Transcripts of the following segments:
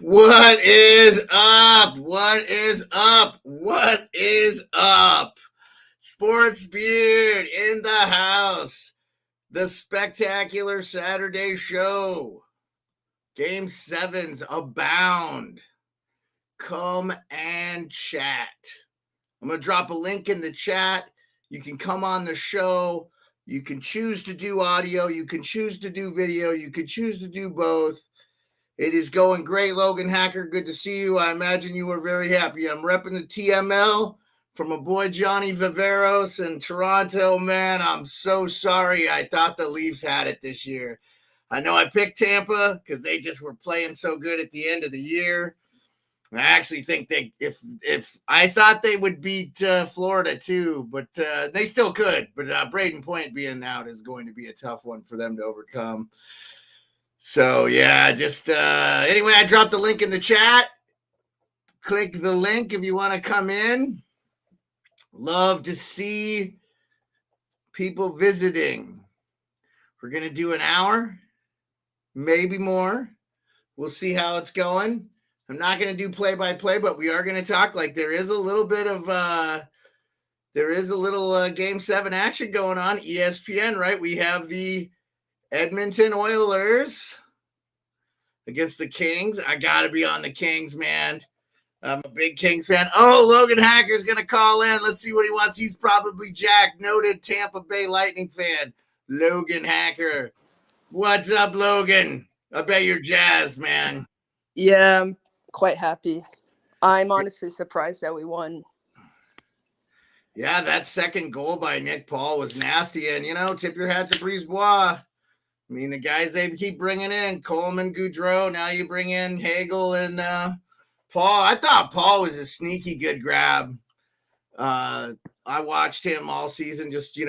What is up? What is up? What is up? Sports Beard in the house. The spectacular Saturday show. Game sevens abound. Come and chat. I'm going to drop a link in the chat. You can come on the show. You can choose to do audio. You can choose to do video. You can choose to do both. It is going great, Logan Hacker. Good to see you. I imagine you were very happy. I'm repping the TML from my boy Johnny Viveros in Toronto. Man, I'm so sorry. I thought the Leafs had it this year. I know I picked Tampa because they just were playing so good at the end of the year. I actually think if I thought they would beat Florida too, but they still could. But Braden Point being out is going to be a tough one for them to overcome. So, yeah, just anyway, I dropped the link in the chat. Click the link if you want to come in. Love to see people visiting. We're going to do an hour, maybe more. We'll see how it's going. I'm not going to do play-by-play, but we are going to talk like there is a little bit of Game 7 action going on. ESPN, right? We have the Edmonton Oilers against the Kings. I got to be on the Kings, man. I'm a big Kings fan. Oh, Logan Hacker's going to call in. Let's see what he wants. He's probably Jack, noted Tampa Bay Lightning fan. Logan Hacker. What's up, Logan? I bet you're jazzed, man. Yeah, I'm quite happy. I'm honestly surprised that we won. Yeah, that second goal by Nick Paul was nasty. And, tip your hat to Brisebois. I mean, the guys they keep bringing in, Coleman, Goudreau. Now you bring in Hagel and Paul. I thought Paul was a sneaky good grab. I watched him all season, just,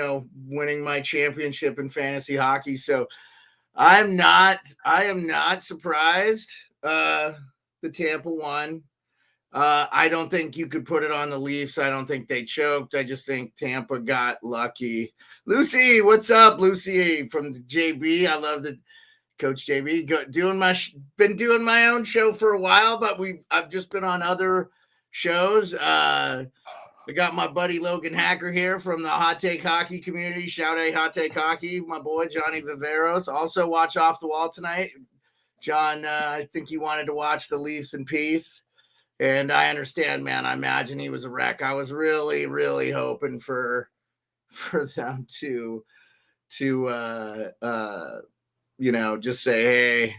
winning my championship in fantasy hockey. So I am not surprised the Tampa won. I don't think you could put it on the Leafs. I don't think they choked. I just think Tampa got lucky. Lucy, what's up, Lucy from the JB? I love that Coach JB been doing my own show for a while, but I've just been on other shows. I got my buddy Logan Hacker here from the Hot Take Hockey community. Shout out Hot Take Hockey. My boy Johnny Viveros. Also watch Off the Wall tonight. John, I think he wanted to watch the Leafs in peace. And I understand, man. I imagine he was a wreck. I was really, really hoping for them to just say, hey,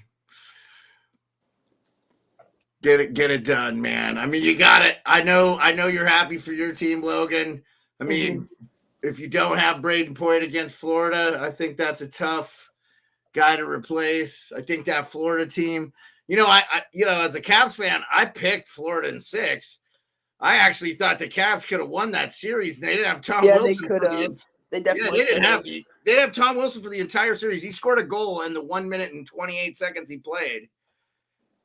get it done, man. I mean, you got it. I know you're happy for your team, Logan. I mean, if you don't have Braden Point against Florida, I think that's a tough guy to replace. I think that Florida team. I as a Caps fan, I picked Florida in 6. I actually thought the Caps could have won that series. They didn't have Tom Wilson. They could have. They definitely. They'd have Tom Wilson for the entire series. He scored a goal in the 1 minute and 28 seconds he played.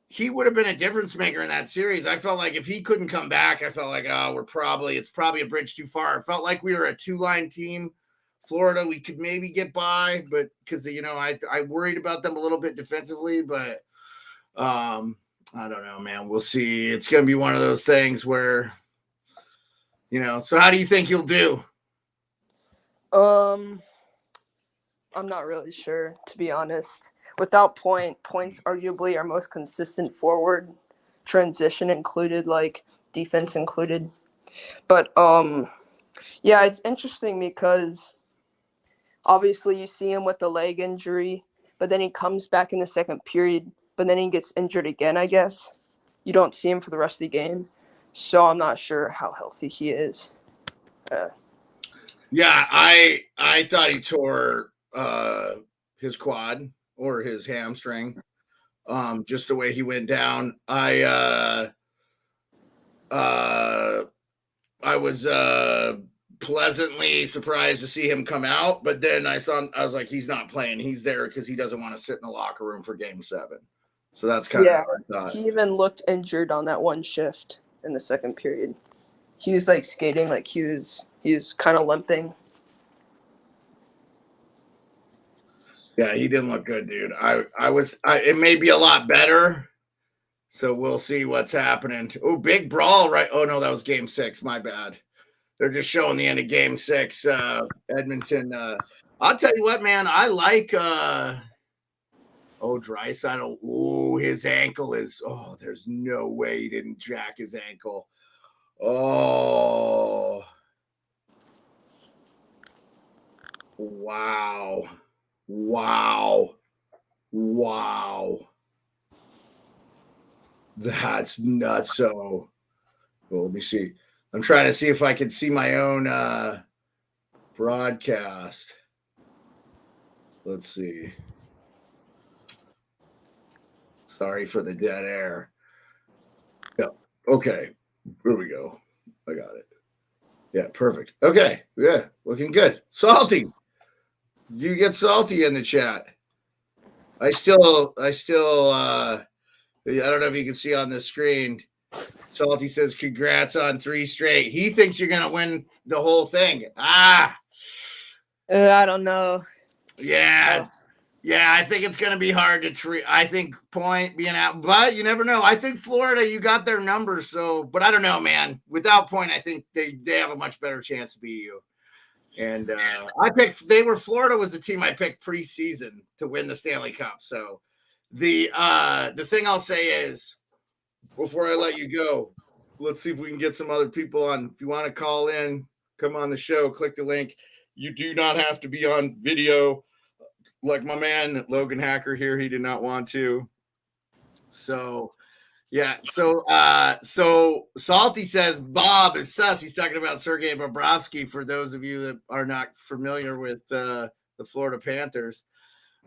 He would have been a difference maker in that series. I felt like if he couldn't come back, I felt like, it's probably a bridge too far. It felt like we were a 2-line team. Florida, we could maybe get by, but because I worried about them a little bit defensively, but. I don't know, man. We'll see. It's going to be one of those things where, so how do you think he'll do? I'm not really sure, to be honest. Without Point's arguably our most consistent forward, transition included, like defense included. But, yeah, it's interesting because obviously you see him with the leg injury, but then he comes back in the second period. But then he gets injured again, I guess. You don't see him for the rest of the game. So I'm not sure how healthy he is. Yeah, I thought he tore his quad or his hamstring. Just the way he went down. I was pleasantly surprised to see him come out, but then I was like, he's not playing. He's there because he doesn't want to sit in the locker room for Game 7. So that's kind of how I thought. He even looked injured on that one shift in the second period. He was like skating, like he was kind of limping. Yeah, he didn't look good, dude. It may be a lot better So we'll see what's happening. Oh, big brawl, right? Oh, no, that was game 6. My bad. They're just showing the end of game 6. Edmonton. I'll tell you what, man. I like Draisaitl. Oh, his ankle is. Oh, there's no way he didn't jack his ankle. Oh. Wow. That's nuts. So, well, let me see. I'm trying to see if I can see my own broadcast. Let's see. Sorry for the dead air. Yeah. Okay. Here we go. I got it. Yeah, perfect. Okay. Yeah, looking good. Salty. You get Salty in the chat. I don't know if you can see on the screen. Salty says, congrats on 3 straight. He thinks you're going to win the whole thing. I don't know. Yeah. Yeah, I think it's going to be hard to treat. I think Point being out, but you never know. I think Florida, you got their numbers. So, but I don't know, man. Without Point, I think they have a much better chance to beat you. And Florida was the team I picked preseason to win the Stanley Cup. So the thing I'll say is, before I let you go, let's see if we can get some other people on. If you want to call in, come on the show, click the link. You do not have to be on video like my man Logan Hacker here. He did not want to. So yeah. So Salty says Bob is sus. He's talking about Sergei Bobrovsky. For those of you that are not familiar with the Florida Panthers,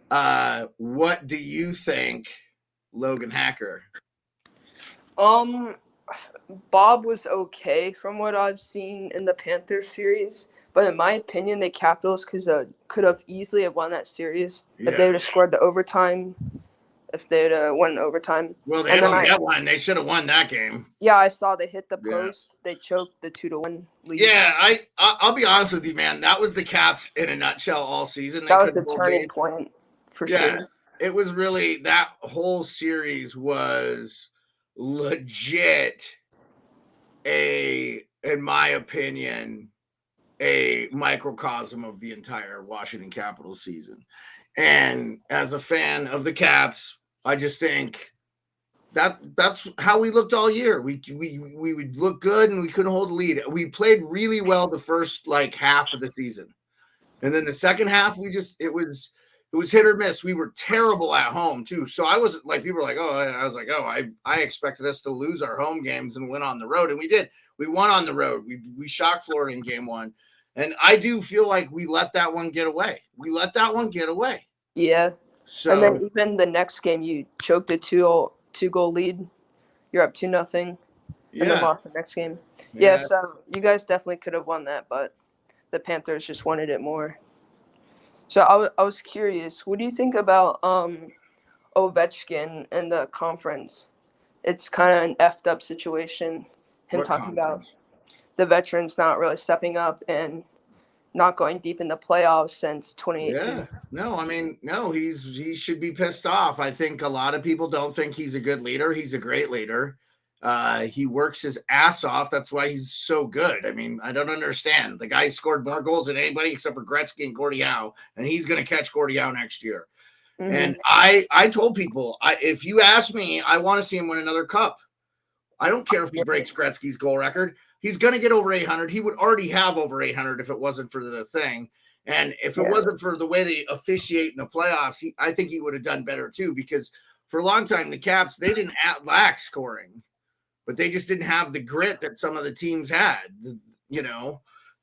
what do you think, Logan Hacker? Bob was okay from what I've seen in the Panthers series, but in my opinion, the Capitals could have easily have won that series if they would have scored the overtime. If they would have won overtime. Well, they had one. They should have won that game. Yeah, I saw they hit the post. They choked the 2-1 lead. Yeah, I'll be honest with you, man. That was the Caps in a nutshell all season. That was a turning point for sure. It was really, that whole series was legit in my opinion, a microcosm of the entire Washington Capitals season. And as a fan of the Caps, I just think that's how we looked all year. We would look good and we couldn't hold a lead. We played really well the first half of the season. And then the second half, it was hit or miss. We were terrible at home too. So I was like, people were like, I expected us to lose our home games and win on the road. And we did. We won on the road. We shocked Florida in game 1. And I do feel like we let that one get away. Yeah. So, and then even the next game, you choked a 2-goal lead. You're up 2-0. Yeah. And then lost the next game. Yeah, so you guys definitely could have won that, but the Panthers just wanted it more. So I was curious, what do you think about Ovechkin in the conference? It's kind of an effed up situation. Him talking about the veterans not really stepping up and not going deep in the playoffs since 2018. Yeah. No, I mean, no, he should be pissed off. I think a lot of people don't think he's a good leader. He's a great leader. He works his ass off. That's why he's so good. I mean, I don't understand. The guy scored more goals than anybody except for Gretzky and Gordie Howe, and he's going to catch Gordie Howe next year. Mm-hmm. And I told people, if you ask me, I want to see him win another cup. I don't care if he breaks Gretzky's goal record. He's going to get over 800. He would already have over 800 if it wasn't for the thing. And if it wasn't for the way they officiate in the playoffs, I think he would have done better too, because for a long time, the Caps, they didn't lack scoring, but they just didn't have the grit that some of the teams had,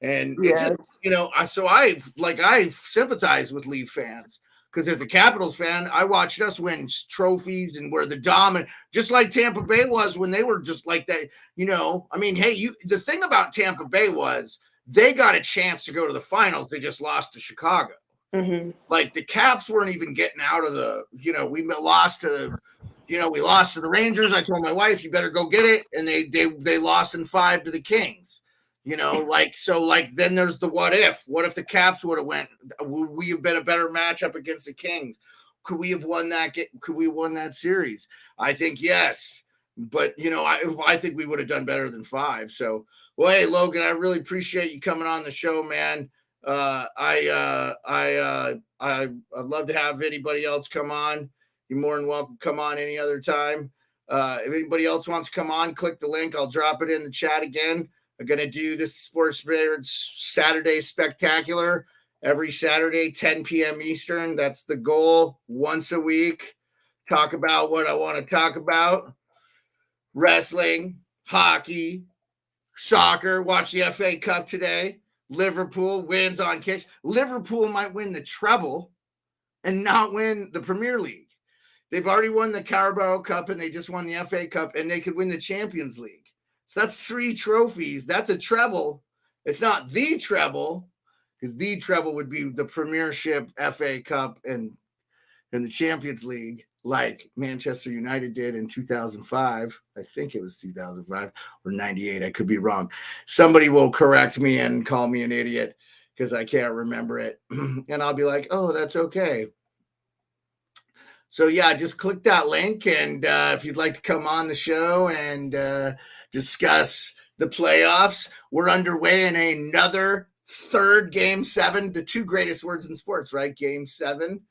and it just, so I sympathize with Leaf fans. Because as a Capitals fan, I watched us win trophies and we're the dominant, just like Tampa Bay was when they were just like that. I mean, hey, the thing about Tampa Bay was they got a chance to go to the finals. They just lost to Chicago. Mm-hmm. Like the Caps weren't even getting out of the, we lost to, we lost to the Rangers. I told my wife, you better go get it. And they lost in 5 to the Kings. Then there's the what if the Caps would have went, would we have been a better matchup against the Kings? Could we have won that? Could we have won that series? I think yes. But I think we would have done better than 5. So, well, hey, Logan, I really appreciate you coming on the show, man. I'd love to have anybody else come on. You're more than welcome to come on any other time. If anybody else wants to come on, click the link. I'll drop it in the chat again. I'm going to do this Sports Beards Saturday Spectacular every Saturday, 10 p.m. Eastern. That's the goal. Once a week. Talk about what I want to talk about. Wrestling, hockey, soccer. Watch the FA Cup today. Liverpool wins on kicks. Liverpool might win the treble and not win the Premier League. They've already won the Carabao Cup and they just won the FA Cup, and they could win the Champions League. So that's 3 trophies. That's a treble. It's not the treble, because the treble would be the Premiership, FA Cup, and the Champions League, like Manchester United did in 2005. I think it was 2005 or 98. I could be wrong. Somebody will correct me and call me an idiot because I can't remember it. And I'll be like, oh, that's okay. So, yeah, just click that link. And if you'd like to come on the show and discuss the playoffs, we're underway in another third Game 7, the 2 greatest words in sports, right? Game 7.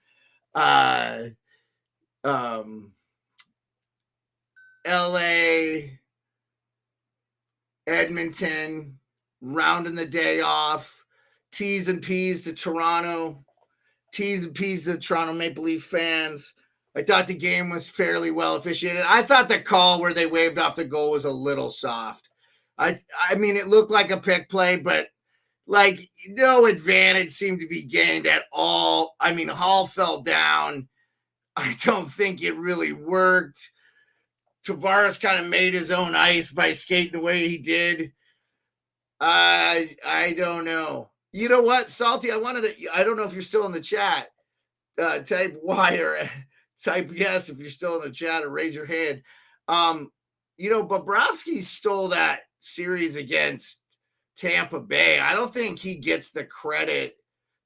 LA, Edmonton, rounding the day off, T's and P's to Toronto, T's and P's to the Toronto Maple Leaf fans. I thought the game was fairly well officiated. I thought the call where they waved off the goal was a little soft. I mean, it looked like a pick play, but like no advantage seemed to be gained at all. I mean, Hall fell down. I don't think it really worked. Tavares kind of made his own ice by skating the way he did. I don't know. You know what, Salty? I don't know if you're still in the chat. Type Y or type yes if you're still in the chat, or raise your hand. Bobrovsky stole that series against Tampa Bay. I don't think he gets the credit.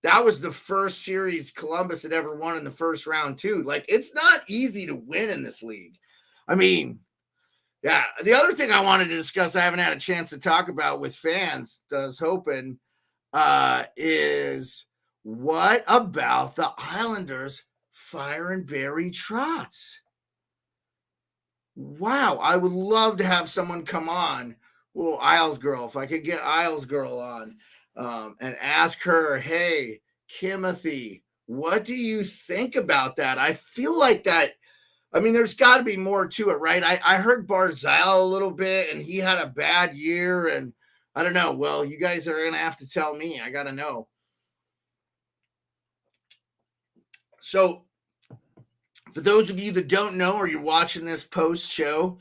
That was the first series Columbus had ever won in the first round, too. Like, it's not easy to win in this league. I mean, yeah. The other thing I wanted to discuss, I haven't had a chance to talk about with fans, I was hoping, is what about the Islanders firing Barry Trotz? Wow, I would love to have someone come on. Well, Isles Girl, if I could get Isles Girl on and ask her, hey, Timothy, what do you think about that? I feel like that. I mean, there's got to be more to it, right? I heard Barzal a little bit, and he had a bad year, and I don't know. Well, you guys are going to have to tell me. I got to know. So, for those of you that don't know, or you're watching this post-show,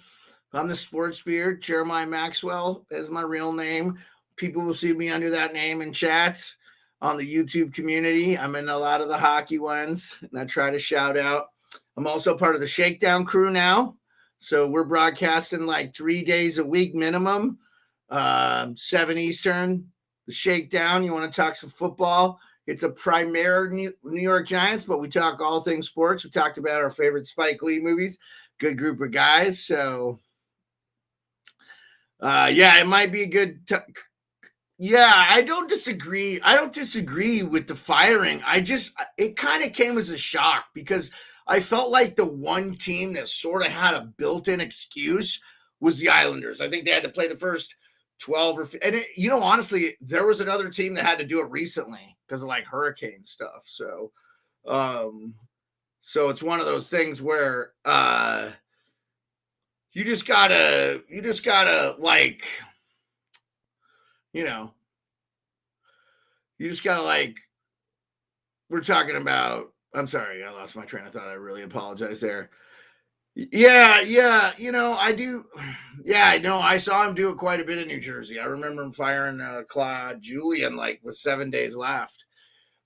I'm the Sports Beard. Jeremiah Maxwell is my real name. People will see me under that name in chats on the YouTube community. I'm in a lot of the hockey ones, and I try to shout out. I'm also part of the Shakedown crew now. So we're broadcasting like 3 days a week minimum, 7 Eastern. The Shakedown, you want to talk some football. It's a primary New York Giants, but we talk all things sports. We talked about our favorite Spike Lee movies. Good group of guys. So, it might be a good yeah, I don't disagree. I don't disagree with the firing. It kind of came as a shock because I felt like the one team that sort of had a built-in excuse was the Islanders. I think they had to play the first 12 or, and honestly, there was another team that had to do it recently because of like hurricane stuff. So, so it's one of those things where, you just gotta like, you just gotta like, we're talking about, I'm sorry, I lost my train of thought. I really apologize there. Yeah, I do. Yeah, I know. I saw him do it quite a bit in New Jersey. I remember him firing Claude Julien like with 7 days left.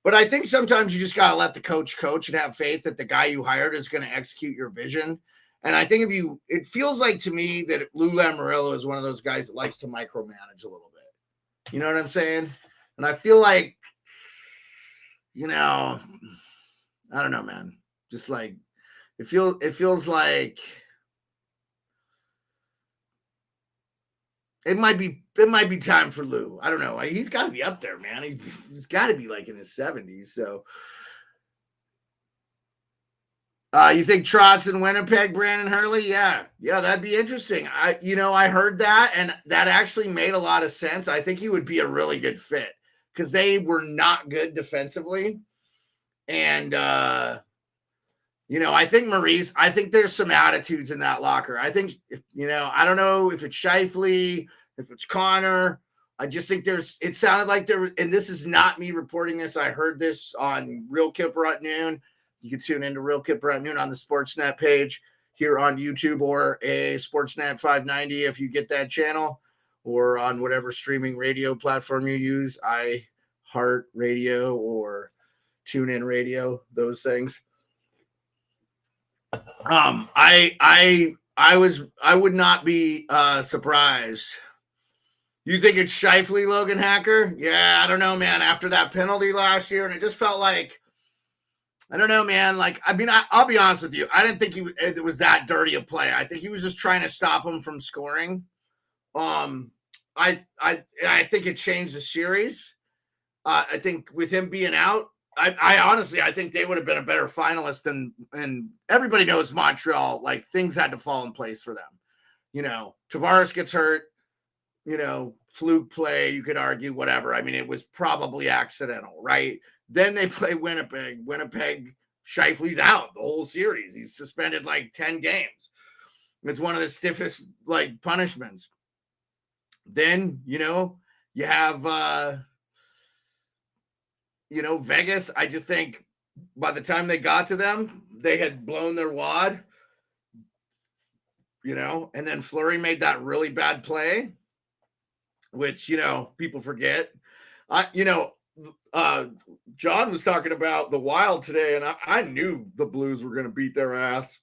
But I think sometimes you just got to let the coach and have faith that the guy you hired is going to execute your vision. And I think it feels like to me that Lou Lamoriello is one of those guys that likes to micromanage a little bit. You know what I'm saying? And I feel like, I don't know, man. Just like, it feels like it might be time for Lou. I don't know. He's got to be up there, man. He's got to be like in his 70s. So, you think Trotz in Winnipeg, Brandon Hurley? Yeah, that'd be interesting. I heard that, and that actually made a lot of sense. I think he would be a really good fit because they were not good defensively, and I think Maurice. I think there's some attitudes in that locker. I think I don't know if it's Scheifele, if it's Connor. I just think it sounded like there, and this is not me reporting this. I heard this on Real Kipper at noon. You can tune into Real Kipper at noon on the Sportsnet page here on YouTube or a Sportsnet 590 if you get that channel, or on whatever streaming radio platform you use, iHeart Radio or TuneIn Radio, those things. I would not be surprised. You think it's Scheifele, Logan Hacker? Yeah, I don't know, man. After that penalty last year, and it just felt like, I don't know, man. Like, I mean, I'll be honest with you. I didn't think it was that dirty a play. I think he was just trying to stop him from scoring. I think it changed the series. I think with him being out, I honestly, I think they would have been a better finalist and everybody knows Montreal, like, things had to fall in place for them. Tavares gets hurt, fluke play, you could argue, whatever. I mean, it was probably accidental, right? Then they play Winnipeg. Scheifele's out the whole series. He's suspended like 10 games. It's one of the stiffest, like, punishments. Then, you have, Vegas. I just think by the time they got to them, they had blown their wad, and then Fleury made that really bad play, which, people forget. John was talking about the Wild today, and I knew the Blues were going to beat their ass.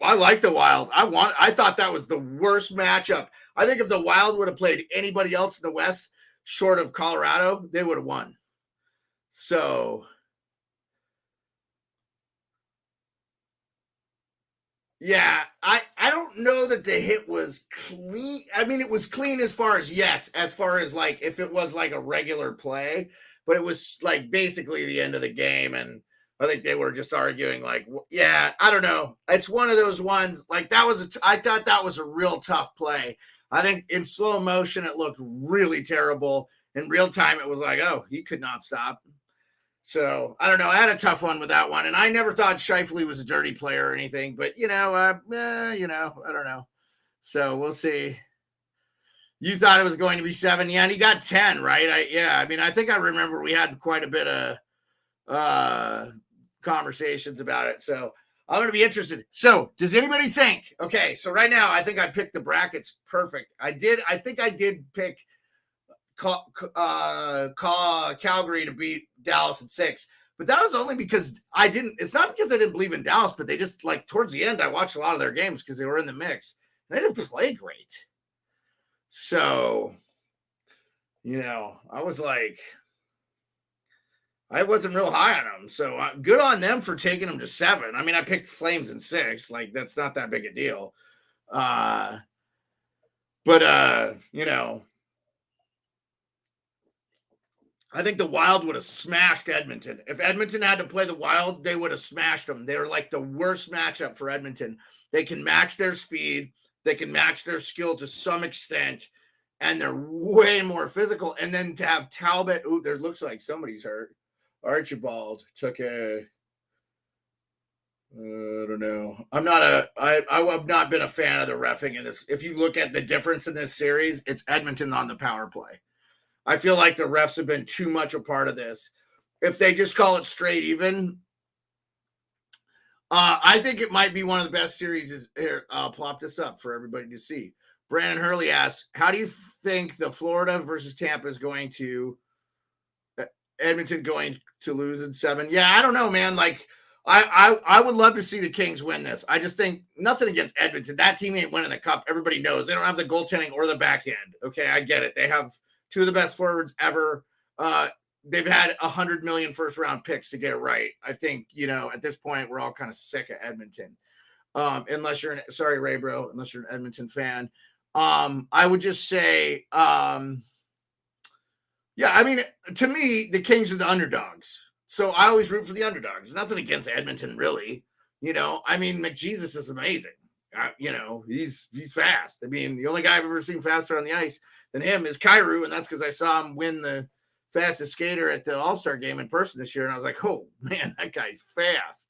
I like the Wild. I thought that was the worst matchup. I think if the Wild would have played anybody else in the West short of Colorado, they would have won. So, yeah, I don't know that the hit was clean. I mean, it was clean as far as like if it was like a regular play, but it was like basically the end of the game. And I think they were just arguing like, yeah, I don't know. It's one of those ones like I thought that was a real tough play. I think in slow motion, it looked really terrible. In real time, it was like, oh, he could not stop. So, I don't know. I had a tough one with that one. And I never thought Scheifele was a dirty player or anything. But, I don't know. So, we'll see. You thought it was going to be 7. Yeah, and he got 10, right? I think I remember we had quite a bit of conversations about it. So, I'm going to be interested. So, does anybody think? Okay, so right now, I think I picked the brackets perfect. I think I did pick Calgary to beat Dallas at 6, but that was only because it's not because I didn't believe in Dallas, but they just, like, towards the end, I watched a lot of their games because they were in the mix. They didn't play great. So, I was like, I wasn't real high on them. So good on them for taking them to 7. I mean, I picked Flames in 6. Like, that's not that big a deal. I think the Wild would have smashed Edmonton. If Edmonton had to play the Wild, they would have smashed them. They're like the worst matchup for Edmonton. They can match their speed. They can match their skill to some extent, and they're way more physical. And then to have Talbot, there looks like somebody's hurt. Archibald took I don't know. I've not been a fan of the reffing in this. If you look at the difference in this series, it's Edmonton on the power play. I feel like the refs have been too much a part of this. If they just call it straight even, I think it might be one of the best series. Here, I'll plop this up for everybody to see. Brandon Hurley asks, how do you think the Florida versus Tampa is going to Edmonton going to lose in 7? Yeah, I don't know, man. Like, I would love to see the Kings win this. I just think nothing against Edmonton. That team ain't winning the cup. Everybody knows they don't have the goaltending or the back end. Okay, I get it. They have 2 of the best forwards ever. They've had 100 million first-round picks to get it right. I think, at this point, we're all kind of sick of Edmonton. Unless you're an Edmonton fan. I would just say, yeah, I mean, to me, the Kings are the underdogs. So I always root for the underdogs. Nothing against Edmonton, really. I mean, McJesus is amazing. He's fast. I mean, the only guy I've ever seen faster on the ice than him is Kyrou, and that's because I saw him win the fastest skater at the All-Star game in person this year, and I was like, oh, man, that guy's fast.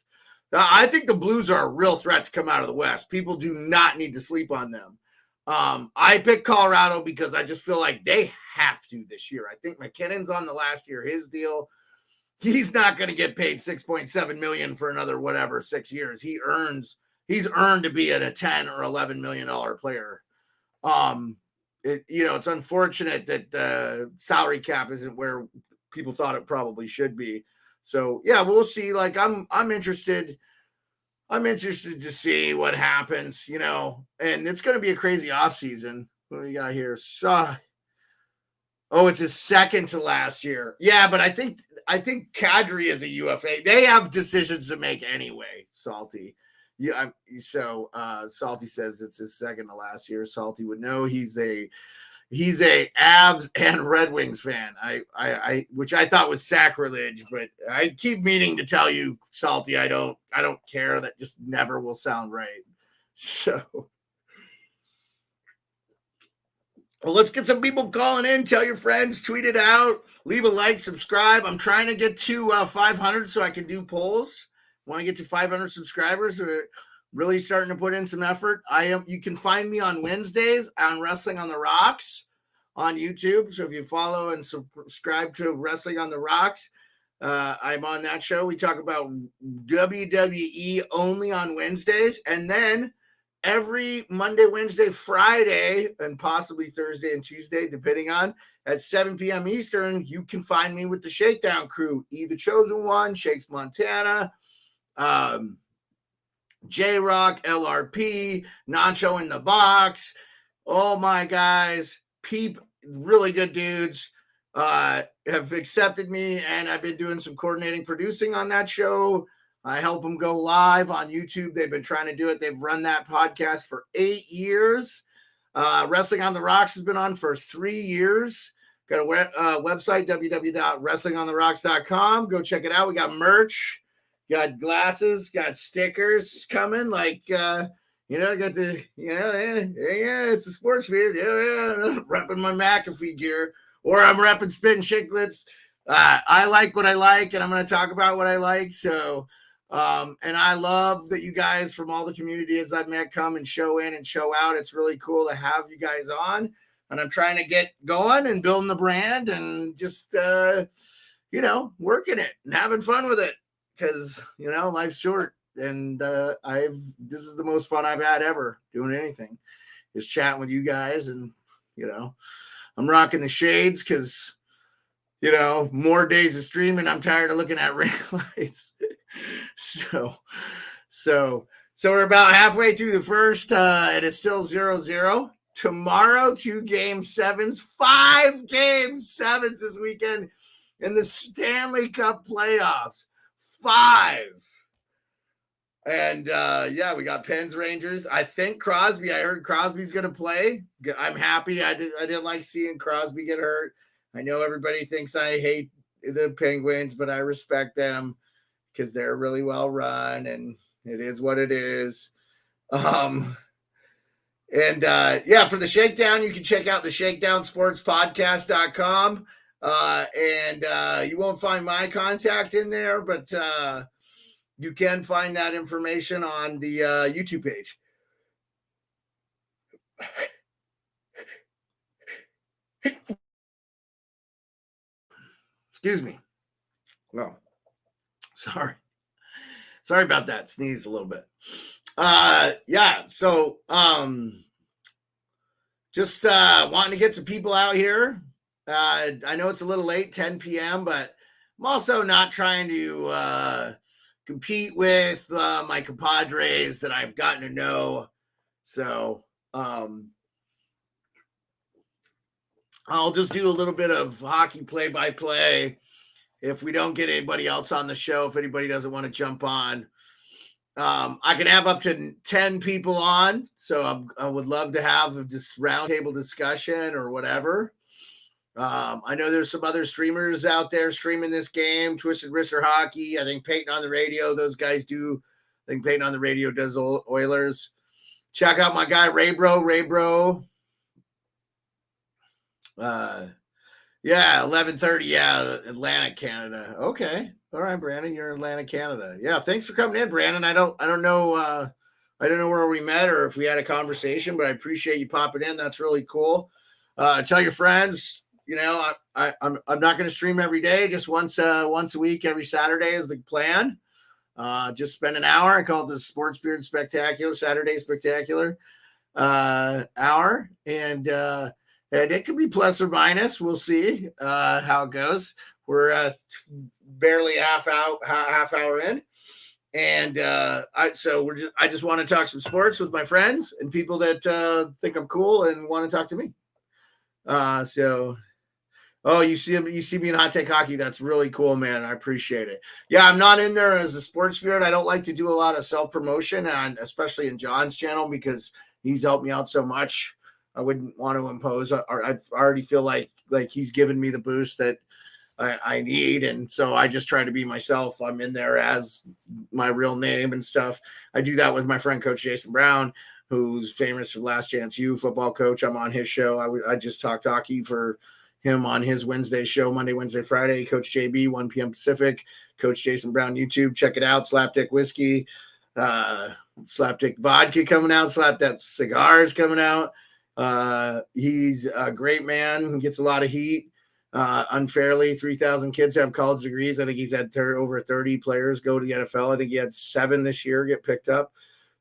I think the Blues are a real threat to come out of the West. People do not need to sleep on them. I picked Colorado because I just feel like they have to this year. I think McKinnon's on the last year his deal. He's not going to get paid $6.7 million for another 6 years. He's earned to be at a $10 or $11 million player. It's unfortunate that the salary cap isn't where people thought it probably should be. So yeah, we'll see. Like I'm interested. I'm interested to see what happens, and it's going to be a crazy offseason. What do we got here? It's his second to last year. Yeah, but I think Kadri is a UFA. They have decisions to make anyway, Salty. Yeah, so Salty says it's his second to last year. Salty would know he's a Avs and Red Wings fan. I which I thought was sacrilege, but I keep meaning to tell you, Salty, I don't care. That just never will sound right. So, well, let's get some people calling in. Tell your friends, tweet it out, leave a like, subscribe. I'm trying to get to 500 so I can do polls. Want to get to 500 subscribers? We're really starting to put in some effort. You can find me on Wednesdays on Wrestling on the Rocks on YouTube. So if you follow and subscribe to Wrestling on the Rocks, I'm on that show. We talk about WWE only on Wednesdays, and then every Monday, Wednesday, Friday, and possibly Thursday and Tuesday, depending on, at 7 p.m. Eastern, you can find me with the Shakedown crew. E the Chosen One, Shakes Montana, J-Rock, LRP, Nacho in the Box. Oh my guys, really good dudes, have accepted me, and I've been doing some coordinating producing on that show. I help them go live on YouTube. They've been trying to do it. They've run that podcast for 8 years. Wrestling on the Rocks has been on for 3 years. Got a website, www.wrestlingontherocks.com. Go check it out. We got merch. Got glasses, got stickers coming. Like, got the, it's a sports beard. Yeah, repping my McAfee gear. Or I'm repping Spittin' Chicklets. I like what I like, and I'm going to talk about what I like. So, and I love that you guys from all the communities I've met come and show in and show out. It's really cool to have you guys on. And I'm trying to get going and building the brand and just, working it and having fun with it. Because, life's short, and this is the most fun I've had ever doing anything, is chatting with you guys. And, I'm rocking the shades because, more days of streaming. I'm tired of looking at ring lights. So we're about halfway through the first, and it's still 0-0. Tomorrow, 2 Game 7s, 5 Game 7s this weekend in the Stanley Cup playoffs. 5. And we got Pens Rangers. I think Crosby. I heard Crosby's going to play. I'm happy. I didn't like seeing Crosby get hurt. I know everybody thinks I hate the Penguins, but I respect them because they're really well run, and it is what it is. For the Shakedown, you can check out the ShakedownSportsPodcast.com. You won't find my contact in there, but you can find that information on the YouTube page. Excuse me. Well, sorry about that. Sneezed a little bit. Just wanting to get some people out here. I know it's a little late, 10 p.m., but I'm also not trying to compete with my compadres that I've gotten to know. So I'll just do a little bit of hockey play-by-play if we don't get anybody else on the show, if anybody doesn't want to jump on. I can have up to 10 people on, so I would love to have just roundtable discussion or whatever. I know there's some other streamers out there streaming this game. Twisted Wrister Hockey. I think Peyton on the Radio. Those guys do. I think Peyton on the Radio does Oilers. Check out my guy Ray Bro. Yeah, 11:30. Yeah, Atlanta, Canada. Okay, all right, Brandon, you're in Atlanta, Canada. Yeah, thanks for coming in, Brandon. I don't know. I don't know where we met or if we had a conversation, but I appreciate you popping in. That's really cool. Tell your friends. You know, I'm not going to stream every day. Just once a week, every Saturday is the plan. Just spend an hour. I call it the Sports Beard Spectacular, Saturday Spectacular hour, and it could be plus or minus. We'll see how it goes. We're barely half hour in, and I just want to talk some sports with my friends and people that think I'm cool and want to talk to me. Oh, you see me in Hot Take Hockey. That's really cool, man. I appreciate it. Yeah, I'm not in there as a sports spirit. I don't like to do a lot of self-promotion, and especially in John's channel because he's helped me out so much. I wouldn't want to impose, or I already feel like he's given me the boost that I need, and so I just try to be myself. I'm in there as my real name and stuff. I do that with my friend Coach Jason Brown, who's famous for Last Chance U football coach. I'm on his show. I just talked hockey for him on his Wednesday show, Monday, Wednesday, Friday. Coach JB, 1 p.m. Pacific. Coach Jason Brown YouTube. Check it out. Slapdick Whiskey, Slapdick Vodka coming out. Slapdick Cigars coming out. He's a great man. He gets a lot of heat unfairly. 3,000 kids have college degrees. I think he's had over 30 players go to the NFL. I think he had 7 this year get picked up,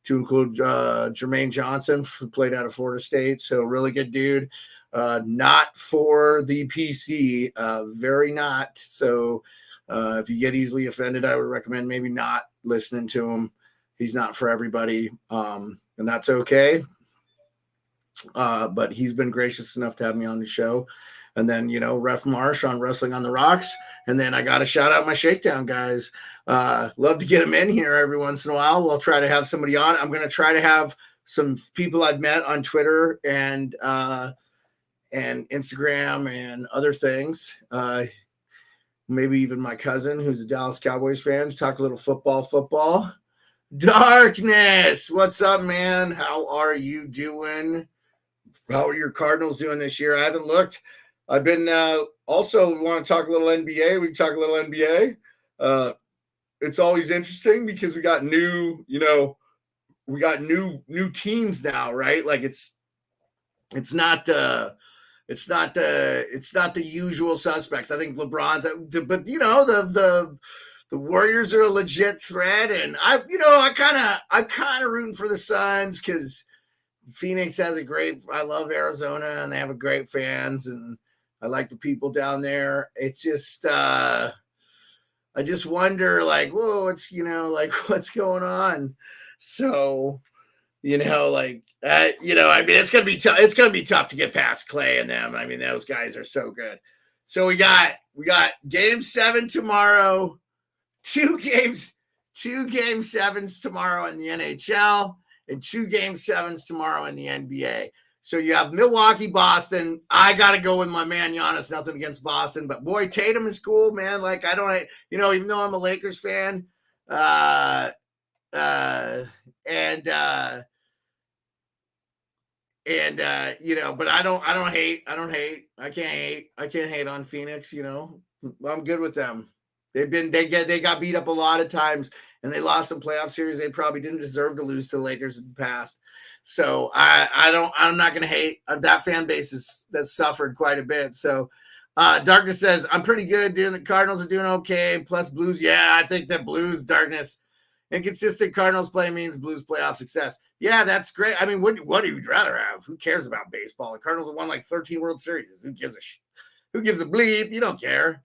to include Jermaine Johnson, who played out of Florida State. So really good dude. Not for the PC, very not. So if you get easily offended, I would recommend maybe not listening to him. He's not for everybody, and that's okay. But he's been gracious enough to have me on the show. And then, Ref Marsh on Wrestling on the Rocks. And then I got to shout out my Shakedown guys. Love to get them in here every once in a while. We'll try to have somebody on. I'm going to try to have some people I've met on Twitter and Instagram and other things. Maybe even my cousin, who's a Dallas Cowboys fan, talk a little football. Darkness, what's up, man? How are you doing? How are your Cardinals doing this year? I haven't looked. I've been also want to talk a little NBA. We can talk a little NBA. It's always interesting because we got new teams now, right? Like it's not the usual suspects. I think LeBron's, but the Warriors are a legit threat, and I'm kind of rooting for the Suns because Phoenix has I love Arizona, and they have a great fans, and I like the people down there. It's just I just wonder, like, whoa, what's going on? So I mean, it's gonna be tough. It's gonna be tough to get past Clay and them. I mean, those guys are so good. So we got Game 7 tomorrow, two game 7s tomorrow in the NHL, and 2 Game 7s tomorrow in the NBA. So you have Milwaukee, Boston. I gotta go with my man Giannis. Nothing against Boston, but boy, Tatum is cool, man. Like even though I'm a Lakers fan, but I don't hate. I can't hate on Phoenix. I'm good with them. They got beat up a lot of times, and they lost some playoff series they probably didn't deserve to lose to the Lakers in the past. So I'm not going to hate. That fan base that's suffered quite a bit. So Darkness says, I'm pretty good, dude. The Cardinals are doing okay. Plus Blues. Yeah, I think that Blues, Darkness, inconsistent Cardinals play means Blues playoff success. Yeah, that's great. I mean, what do you rather have? Who cares about baseball? The Cardinals have won like 13 World Series. Who gives a bleep? You don't care.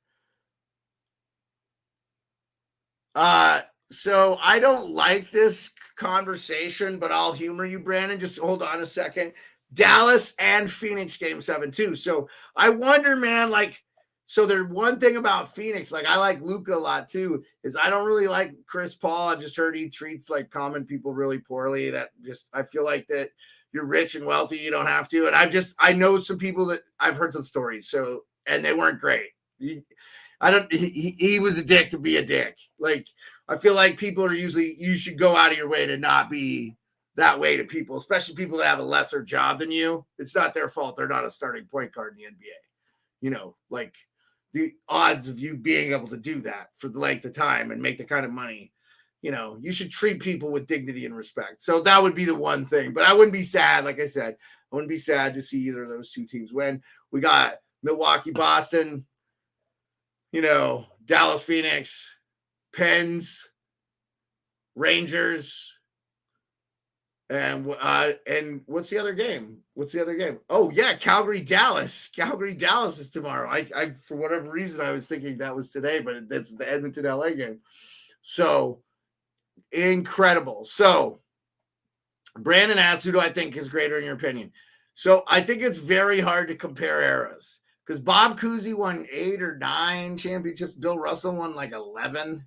So I don't like this conversation, but I'll humor you, Brandon. Just hold on a second. Dallas and Phoenix Game 7 too. So I wonder, man, like So there's one thing about Phoenix, like I like Luka a lot too, is I don't really like Chris Paul. I've just heard he treats like common people really poorly. That just I feel like that you're rich and wealthy, you don't have to. And I know some people that I've heard some stories, so and they weren't great. He was a dick to be a dick. Like I feel like people are usually you should go out of your way to not be that way to people, especially people that have a lesser job than you. It's not their fault. They're not a starting point guard in the NBA. You know, like the odds of you being able to do that for the length of time and make the kind of money, you know, you should treat people with dignity and respect. So that would be the one thing. But I wouldn't be sad. Like I said, I wouldn't be sad to see either of those two teams win. We got Milwaukee, Boston, you know, Dallas, Phoenix, Pens, Rangers, and what's the other game? Oh yeah, Calgary, Dallas. Calgary, Dallas is tomorrow. I for whatever reason I was thinking that was today, but that's the Edmonton LA game. So incredible. So Brandon asked, who do I think is greater in your opinion? So I think it's very hard to compare eras because Bob Cousy won 8 or 9 championships. Bill Russell won like 11.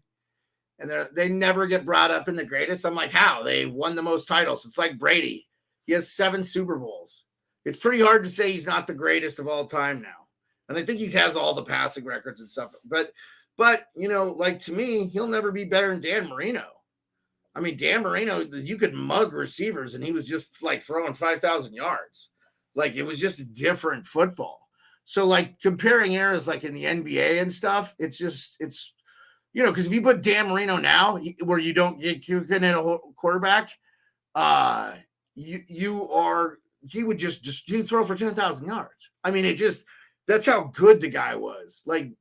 And they never get brought up in the greatest. I'm like, how? They won the most titles. It's like Brady. He has 7 Super Bowls. It's pretty hard to say he's not the greatest of all time now. And I think he has all the passing records and stuff. But you know, like to me, he'll never be better than Dan Marino. I mean, Dan Marino, you could mug receivers and he was just like throwing 5,000 yards. Like it was just different football. So like comparing eras like in the NBA and stuff, it's you know, because if you put Dan Marino now, where you couldn't hit a quarterback, he would he'd throw for 10,000 yards. I mean, that's how good the guy was. Like,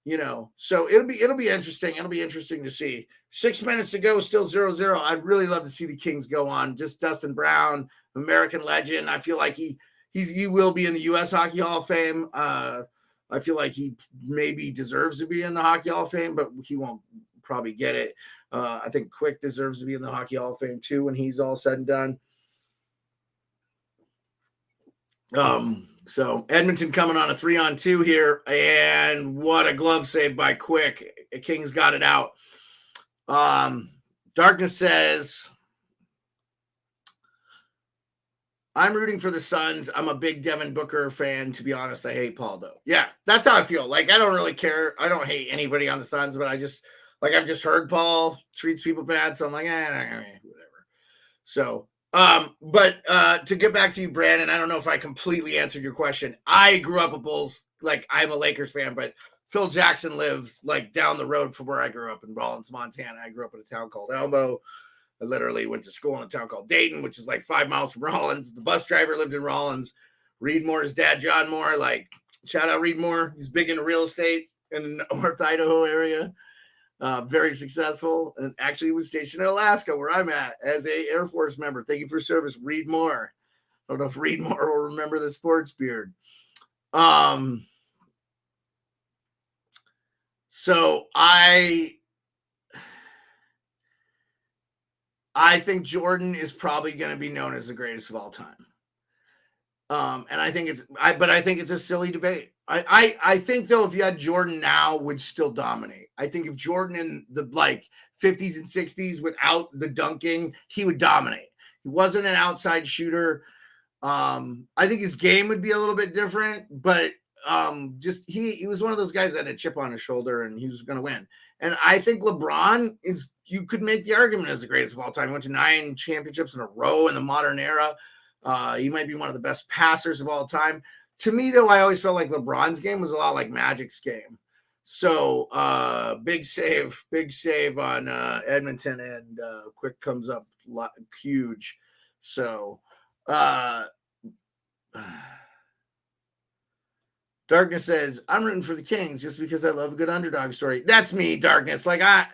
you know, so it'll be interesting. It'll be interesting to see. 6 minutes to go, still 0-0. I'd really love to see the Kings go on. Just Dustin Brown, American legend. I feel like he will be in the U.S. Hockey Hall of Fame. I feel like he maybe deserves to be in the Hockey Hall of Fame, but he won't probably get it. I think Quick deserves to be in the Hockey Hall of Fame too when he's all said and done. So Edmonton coming on a 3-on-2 here, and what a glove save by Quick. Kings got it out. Darkness says, I'm rooting for the Suns. I'm a big Devin Booker fan. To be honest, I hate Paul, though. Yeah, that's how I feel. Like, I don't really care. I don't hate anybody on the Suns, but I've just heard Paul treats people bad, so I'm like, whatever. So, but to get back to you, Brandon, I don't know if I completely answered your question. I grew up a Bulls, like, I'm a Lakers fan, but Phil Jackson lives, like, down the road from where I grew up in Rollins, Montana. I grew up in a town called Elmo. I literally went to school in a town called Dayton, which is like 5 miles from Rollins. The bus driver lived in Rollins. Reed Moore's dad, John Moore, like shout out Reed Moore. He's big into real estate in the North Idaho area. Very successful, and actually was stationed in Alaska, where I'm at, as a Air Force member. Thank you for service, Reed Moore. I don't know if Reed Moore will remember the sports beard. So I think Jordan is probably going to be known as the greatest of all time. And I think it's a silly debate. I think though, if you had Jordan now, would still dominate. I think if Jordan in the like 50s and 60s without the dunking, he would dominate. He wasn't an outside shooter. I think his game would be a little bit different, but just he was one of those guys that had a chip on his shoulder and he was going to win. And I think LeBron you could make the argument as the greatest of all time. He went to 9 championships in a row in the modern era. He might be one of the best passers of all time. To me, though, I always felt like LeBron's game was a lot like Magic's game. So big save on Edmonton, and Quick comes up huge. So Darkness says, I'm rooting for the Kings just because I love a good underdog story. That's me, Darkness. Like I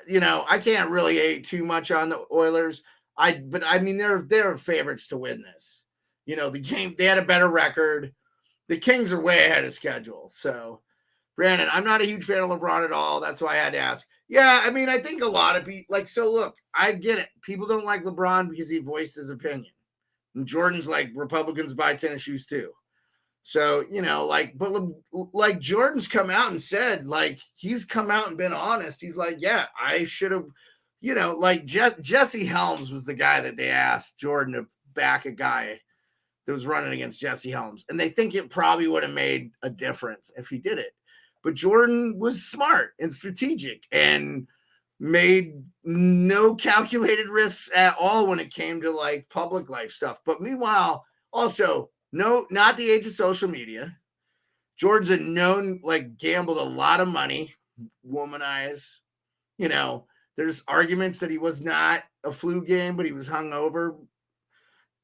can't really hate too much on the Oilers. But I mean, they're favorites to win this. You know, the game, they had a better record. The Kings are way ahead of schedule. So, Brandon, I'm not a huge fan of LeBron at all. That's why I had to ask. Yeah, I mean, I think a lot of people, like, so look, I get it. People don't like LeBron because he voiced his opinion. And Jordan's like, Republicans buy tennis shoes too. So, but Jordan's come out and said, like, he's come out and been honest. He's like, yeah, I should have, like Jesse Helms was the guy that they asked Jordan to back a guy that was running against Jesse Helms. And they think it probably would have made a difference if he did it. But Jordan was smart and strategic and made no calculated risks at all when it came to like public life stuff. But meanwhile, also, no, not the age of social media. Jordan's a known, like, gambled a lot of money, womanize. There's arguments that he was not a flu game, but he was hungover.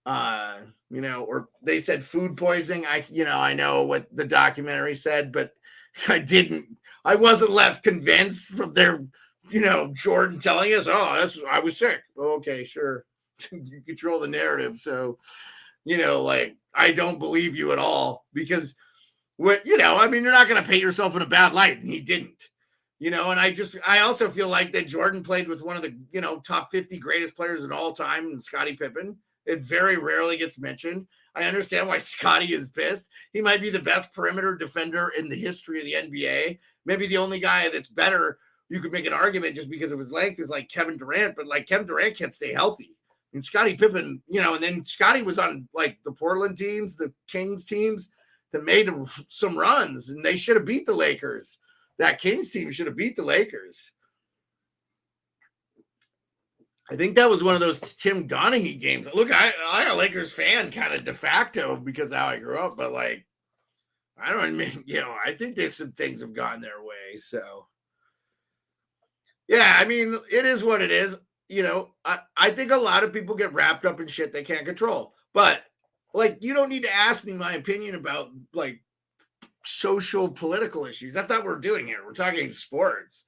Or they said food poisoning. I know what the documentary said, but I wasn't left convinced from their, Jordan telling us, I was sick. Okay, sure. You control the narrative. So, I don't believe you at all because you're not going to paint yourself in a bad light. And he didn't, and I also feel like that Jordan played with one of the, top 50 greatest players of all time, and Scottie Pippen. It very rarely gets mentioned. I understand why Scottie is pissed. He might be the best perimeter defender in the history of the NBA. Maybe the only guy that's better, you could make an argument just because of his length, is like Kevin Durant, but like Kevin Durant can't stay healthy. And Scottie Pippen, and then Scottie was on like the Portland teams, the Kings teams that made some runs, and they should have beat the Lakers. That Kings team should have beat the Lakers. I think that was one of those Tim Donaghy games. Look, I'm a Lakers fan kind of de facto because of how I grew up, but like, I don't mean, I think there's some things have gone their way. So, yeah, I mean, it is what it is. I think a lot of people get wrapped up in shit they can't control. But, like, you don't need to ask me my opinion about, like, social political issues. That's not what we're doing here. We're talking sports.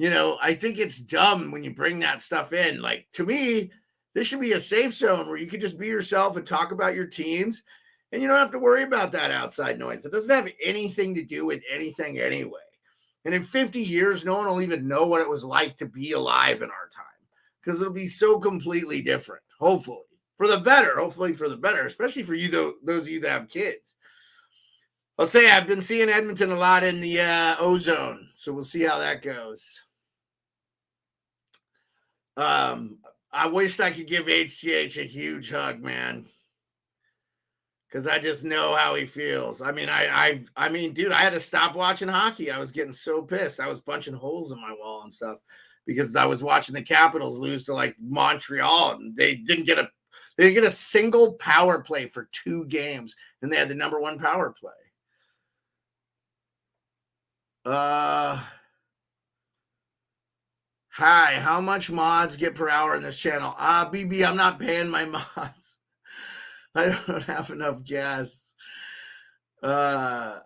I think it's dumb when you bring that stuff in. Like, to me, this should be a safe zone where you can just be yourself and talk about your teams, and you don't have to worry about that outside noise. It doesn't have anything to do with anything anyway. And in 50 years, no one will even know what it was like to be alive in our time because it'll be so completely different, hopefully. For the better, especially for you, those of you that have kids. I'll say I've been seeing Edmonton a lot in the ozone, so we'll see how that goes. I wished I could give HGH a huge hug, man, because I just know how he feels. I mean, dude, I had to stop watching hockey. I was getting so pissed. I was punching holes in my wall and stuff because I was watching the Capitals lose to like Montreal, and they didn't get a single power play for 2 games, and they had the number 1 power play. Hi, how much mods get per hour in this channel? BB, I'm not paying my mods. I don't have enough gas. I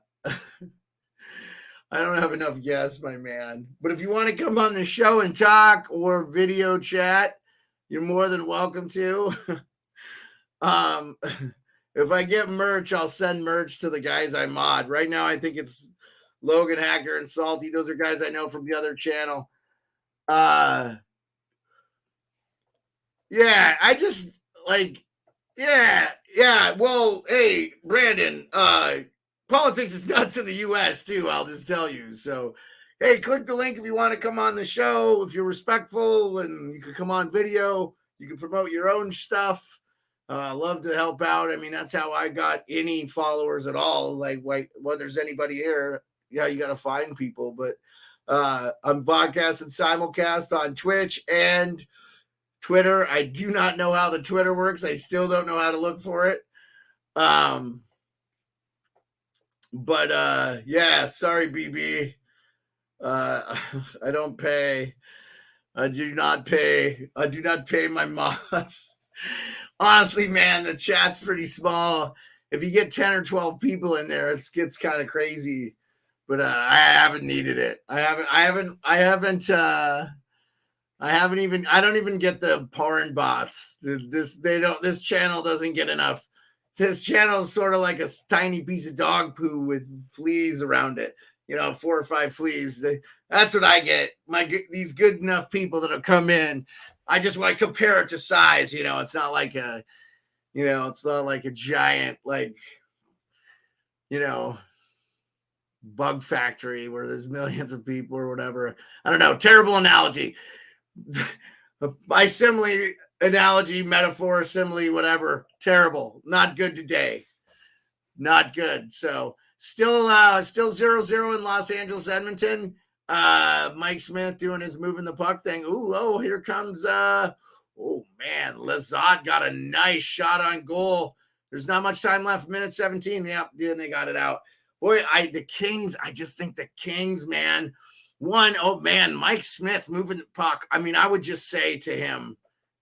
don't have enough gas, my man. But if you want to come on the show and talk or video chat, you're more than welcome to. If I get merch, I'll send merch to the guys I mod. Right now, I think it's Logan Hacker and Salty. Those are guys I know from the other channel. Yeah, I just like, yeah. Well, hey, Brandon, politics is nuts in the U.S. too. I'll just tell you. So, hey, click the link if you want to come on the show. If you're respectful and you can come on video, you can promote your own stuff. Love to help out. I mean, that's how I got any followers at all. Like, whether there's anybody here, yeah, you got to find people. But I'm podcasting simulcast on Twitch and Twitter. I do not know how the Twitter works. I still don't know how to look for it. But yeah, sorry, BB. I don't pay. I do not pay my mods. Honestly, man, the chat's pretty small. If you get 10 or 12 people in there, it gets kind of crazy. But I haven't needed it. I don't even get the porn bots. This channel doesn't get enough. This channel is sort of like a tiny piece of dog poo with fleas around it. 4 or 5 fleas. That's what I get. These good enough people that'll come in. I just want to compare it to size. It's not like a giant, like, you know, bug factory where there's millions of people or whatever. I don't know. Terrible analogy. By simile, analogy, metaphor, simile, whatever. Terrible. Not good today. Not good. So still 0-0 in Los Angeles, Edmonton. Mike Smith doing his moving the puck thing. Ooh, oh, here comes oh man, Lazat got a nice shot on goal. There's not much time left, minute 17. Yep, then they got it out. Boy, the Kings, I just think the Kings, man. Oh man, Mike Smith moving the puck. I mean, I would just say to him,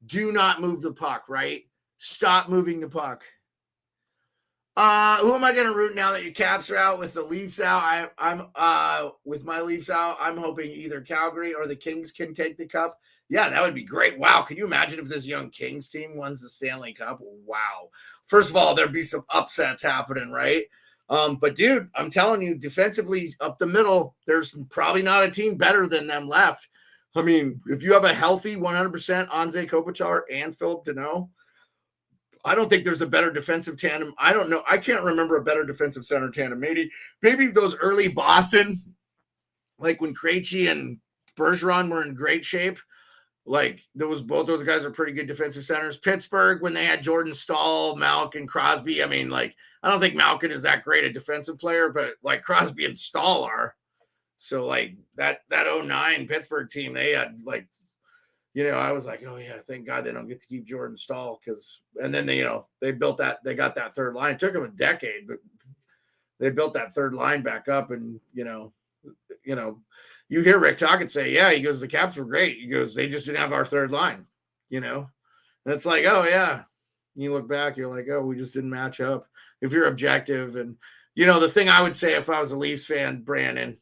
do not move the puck, right? Stop moving the puck. Who am I going to root now that your Caps are out with the Leafs out? I'm with my Leafs out. I'm hoping either Calgary or the Kings can take the cup. Yeah, that would be great. Wow, can you imagine if this young Kings team wins the Stanley Cup? Wow. First of all, there'd be some upsets happening, right? But dude, I'm telling you, defensively up the middle, there's probably not a team better than them left. I mean, if you have a healthy 100% Anze Kopitar and Philip Deneau, I don't think there's a better defensive tandem. I don't know. I can't remember a better defensive center tandem. Maybe those early Boston, like when Krejci and Bergeron were in great shape. Like both those guys are pretty good defensive centers. Pittsburgh, when they had Jordan Stahl, Malkin, Crosby. I mean, like, I don't think Malkin is that great a defensive player, but like Crosby and Stahl are. So like that 09 Pittsburgh team, they had like, I was like, oh yeah, thank God they don't get to keep Jordan Stahl and then they built that, they got that third line. It took them a decade, but they built that third line back up. And you hear Rick Tocchet say, yeah, he goes, the Caps were great. He goes, they just didn't have our third line, and it's like, oh yeah. You look back, you're like, oh, we just didn't match up if you're objective. And the thing I would say if I was a Leafs fan, Brandon,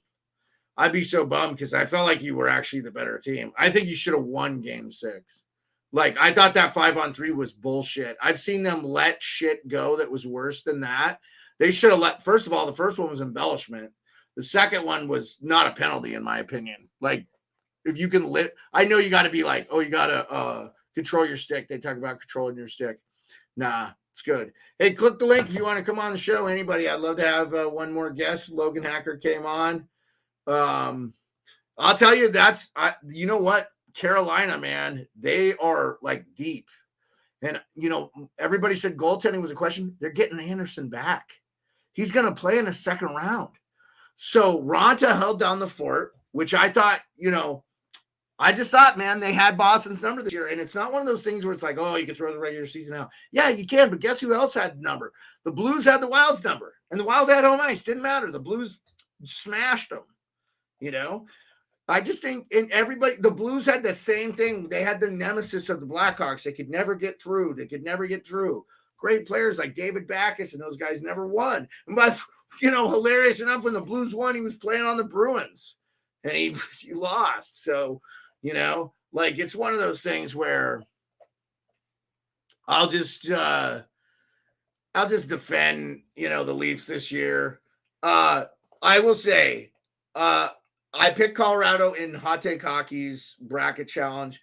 I'd be so bummed because I felt like you were actually the better team. I think you should have won game 6. Like, I thought that 5-on-3 was bullshit. I've seen them let shit go that was worse than that. They should have first of all, the first one was embellishment. The second one was not a penalty, in my opinion. Like, if you can I know you got to be like, oh, you got to control your stick. They talk about controlling your stick. Nah, it's good. Hey, click the link if you want to come on the show. Anybody, I'd love to have one more guest. Logan Hacker came on. I'll tell you, you know what? Carolina, man, they are like deep. And, everybody said goaltending was a question. They're getting Anderson back. He's going to play in the second round. So Ronta held down the fort, which I thought, I just thought, man, they had Boston's number this year. And it's not one of those things where it's like, oh, you can throw the regular season out. Yeah, you can. But guess who else had the number? The Blues had the Wild's number. And the Wild had home ice. Didn't matter. The Blues smashed them. I just think the Blues had the same thing. They had the nemesis of the Blackhawks. They could never get through. Great players like David Backes and those guys never won. But, hilarious enough, when the Blues won, he was playing on the Bruins and he lost. So, like, it's one of those things where I'll just defend, the Leafs this year. I will say, I picked Colorado in Hot Take Hockey's bracket challenge.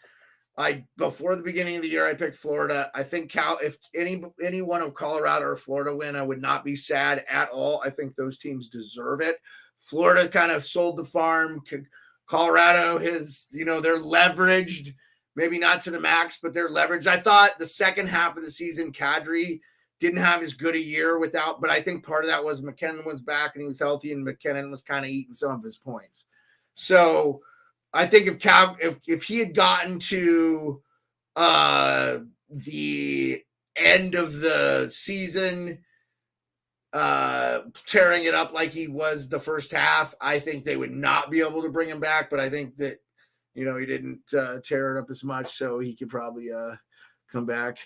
Before the beginning of the year, I picked Florida. I think if any one of Colorado or Florida win, I would not be sad at all. I think those teams deserve it. Florida kind of sold the farm. Colorado they're leveraged, maybe not to the max, but they're leveraged. I thought the second half of the season, Kadri didn't have as good a year but I think part of that was McKinnon was back and he was healthy, and McKinnon was kind of eating some of his points. So I think if he had gotten to the end of the season, tearing it up like he was the first half, I think they would not be able to bring him back. But I think that, he didn't tear it up as much, so he could probably come back.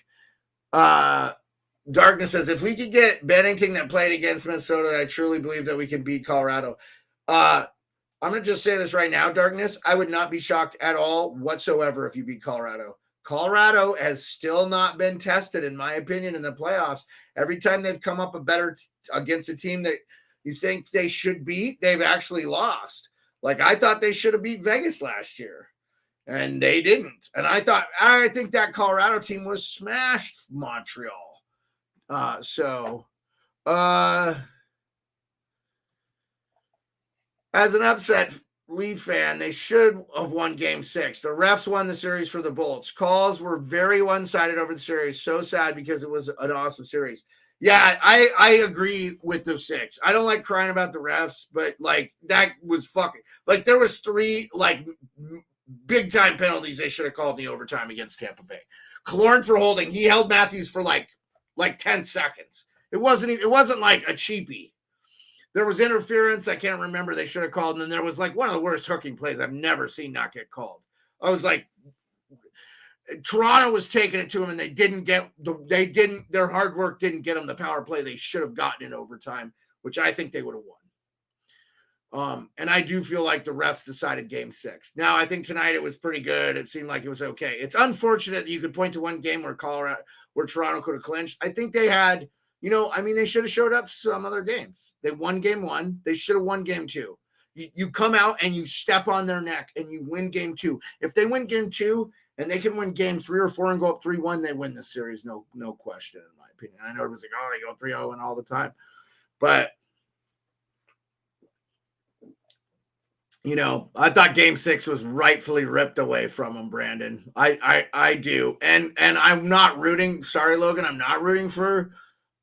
Darkness says, if we could get Bennington that played against Minnesota, I truly believe that we can beat Colorado. I'm going to just say this right now, Darkness. I would not be shocked at all whatsoever if you beat Colorado. Colorado has still not been tested, in my opinion, in the playoffs. Every time they've come up against a team that you think they should beat, they've actually lost. Like, I thought they should have beat Vegas last year, and they didn't. And I think that Colorado team was smashed Montreal. as an upset Leaf fan, they should have won Game 6. The refs won the series for the Bolts. Calls were very one-sided over the series. So sad because it was an awesome series. Yeah, I agree with the 6. I don't like crying about the refs, but like that was fucking like there was 3 like big time penalties they should have called in the overtime against Tampa Bay. Killorn for holding, he held Matthews for like 10 seconds. It wasn't like a cheapie. There was interference. I can't remember. They should have called. And then there was like one of the worst hooking plays I've never seen not get called. I was like, Toronto was taking it to them and their hard work didn't get them the power play they should have gotten in overtime, which I think they would have won. And I do feel like the refs decided Game 6. Now, I think tonight it was pretty good. It seemed like it was okay. It's unfortunate that you could point to one game where Toronto could have clinched. I think they had, they should have showed up some other games. They won Game 1. They should have won Game 2. You come out and you step on their neck and you win Game 2. If they win Game 2 and they can win Game 3 or 4 and go up 3-1, they win this series. No question, in my opinion. I know everyone's like, oh, they go 3-0 all the time. But I thought Game 6 was rightfully ripped away from him, Brandon. I do. And I'm not rooting. Sorry, Logan. I'm not rooting for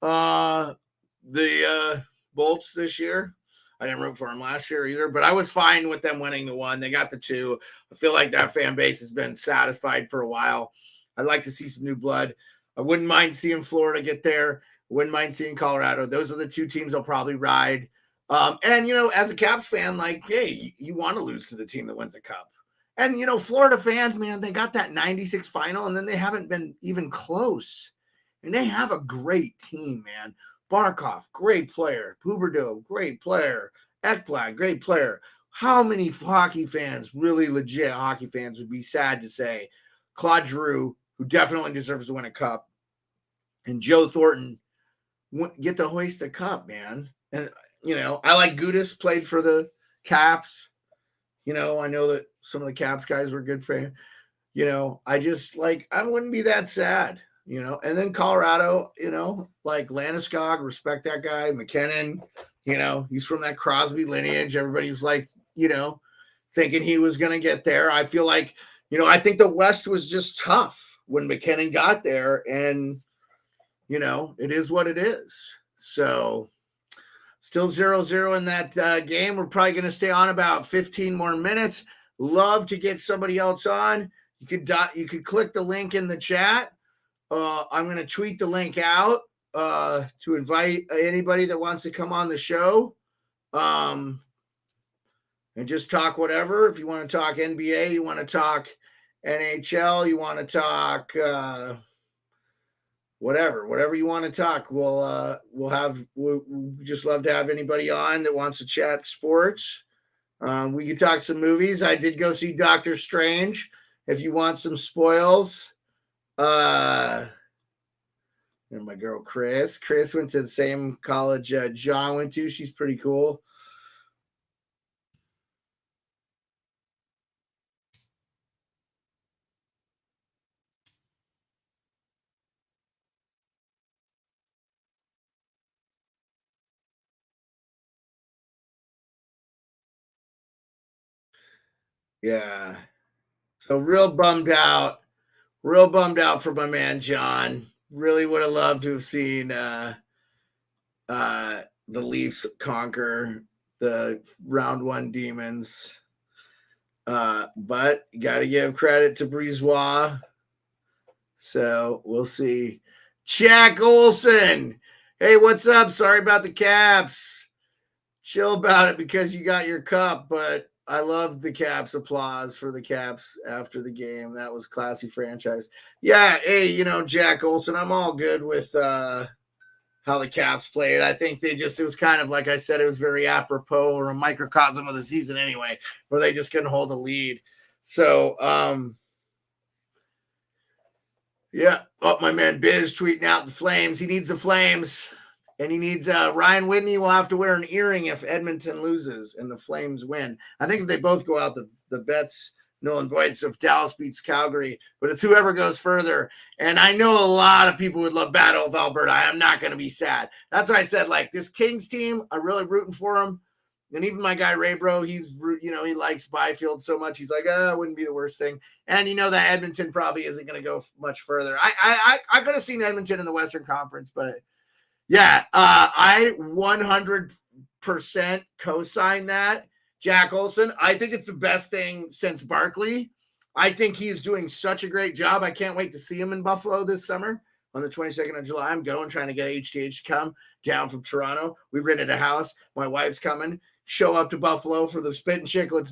the Bolts this year. I didn't root for them last year either, but I was fine with them winning the 1. They got the 2. I feel like that fan base has been satisfied for a while. I'd like to see some new blood. I wouldn't mind seeing Florida get there. I wouldn't mind seeing Colorado. Those are the 2 teams I'll probably ride. And, as a Caps fan, like, hey, you want to lose to the team that wins a cup. And, Florida fans, man, they got that 96 final, and then they haven't been even close. And they have a great team, man. Barkov, great player. Huberdeau, great player. Ekblad, great player. How many hockey fans, really legit hockey fans, would be sad to say Claude Giroux, who definitely deserves to win a cup, and Joe Thornton get to hoist a cup, man. And, I like Gudas, played for the Caps. I know that some of the Caps guys were good for him. I just I wouldn't be that sad. And then Colorado, like Landeskog, respect that guy. McKinnon, he's from that Crosby lineage. Everybody's thinking he was going to get there. I feel like, I think the West was just tough when McKinnon got there, and, it is what it is. So still 0-0 in that game. We're probably going to stay on about 15 more minutes. Love to get somebody else on. You could click the link in the chat. I'm going to tweet the link out to invite anybody that wants to come on the show and just talk whatever. If you want to talk NBA, you want to talk NHL, you want to talk whatever you want to talk. We'll just love to have anybody on that wants to chat sports. We could talk some movies. I did go see Doctor Strange. If you want some spoils. And my girl Chris went to the same college John went to. She's pretty cool. Yeah. So real bummed out for my man John. Really would have loved to have seen the Leafs conquer the round 1 Demons. But you got to give credit to Brisebois. So we'll see. Jack Olson. Hey, what's up? Sorry about the Caps. Chill about it because you got your cup, but I loved the Caps applause for the Caps after the game. That was classy franchise. Yeah, hey, Jack Olson, I'm all good with how the Caps played. I think it was kind of, like I said, it was very apropos or a microcosm of the season anyway, where they just couldn't hold a lead. So, yeah. Oh, my man Biz tweeting out the Flames. He needs the Flames. And he needs Ryan Whitney will have to wear an earring if Edmonton loses and the Flames win. I think if they both go out, the bet's null and void. So if Dallas beats Calgary, but it's whoever goes further. And I know a lot of people would love Battle of Alberta. I am not going to be sad. That's why I said, this Kings team, I'm really rooting for them. And even my guy Ray Bro, he's, you know, he likes Byfield so much. He's like, it wouldn't be the worst thing. And you know that Edmonton probably isn't going to go much further. I could have seen Edmonton in the Western Conference, but yeah, I 100% co-sign that. Jack Olson, I think it's the best thing since Barkley. I think he's doing such a great job. I can't wait to see him in Buffalo this summer on the 22nd of July. I'm going, trying to get HTH to come down from Toronto. We rented a house. My wife's coming. Show up to Buffalo for the Spit and Chicklets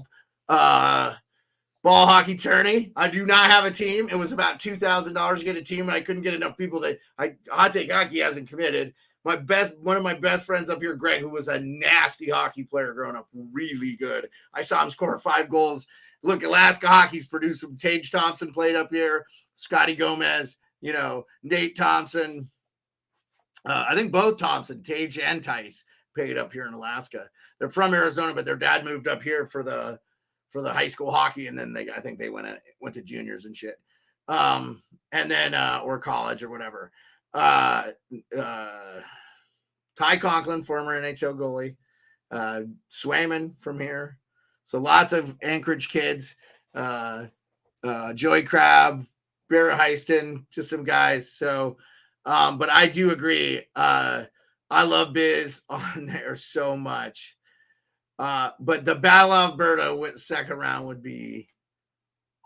ball hockey tourney. I do not have a team. It was about $2,000 to get a team, and I couldn't get enough people that Hot Take Hockey hasn't committed. One of my best friends up here, Greg, who was a nasty hockey player growing up, really good. I saw him score 5 goals. Look, Alaska Hockey's produced some. Tage Thompson played up here. Scotty Gomez, you know, Nate Thompson. I think both Thompson, Tage and Tice, played up here in Alaska. They're from Arizona, but their dad moved up here for the high school hockey, and then I think they went to juniors and shit, and then or college or whatever. Ty Conklin, former NHL goalie, Swayman from here. So lots of Anchorage kids, Joey Crabb, Barrett Heiston, just some guys. So, but I do agree. I love Biz on there so much. But the Battle of Alberta with second round would be,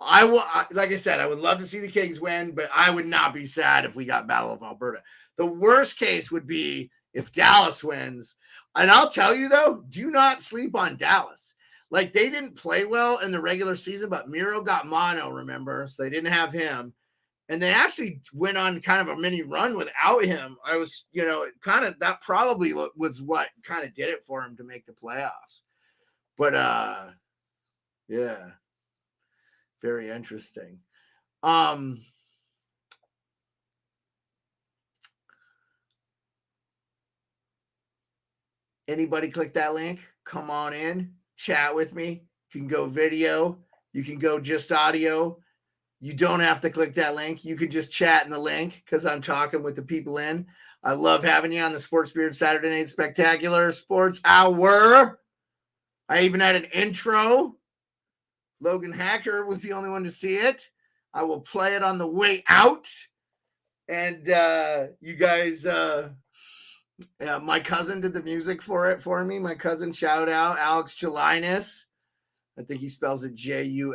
like I said, I would love to see the Kings win, but I would not be sad if we got Battle of Alberta. The worst case would be if Dallas wins. And I'll tell you though, do not sleep on Dallas. Like, they didn't play well in the regular season, but Miro got mono, remember? So they didn't have him. And they actually went on kind of a mini run without him. I was, you know, that probably was what kind of did it for him to make the playoffs. But yeah. Very interesting. Anybody click that link? Come on in, chat with me. You can go video. You can go just audio. You don't have to click that link. You can just chat in the link because I'm talking with the people in. I love having you on the Sports Beard Saturday Night Spectacular Sports Hour. I even had an intro. Logan Hacker was the only one to see it. I will play it on the way out. And you guys, my cousin did the music for me. My cousin, shout out, Alex Julinas. I think he spells it Julynes.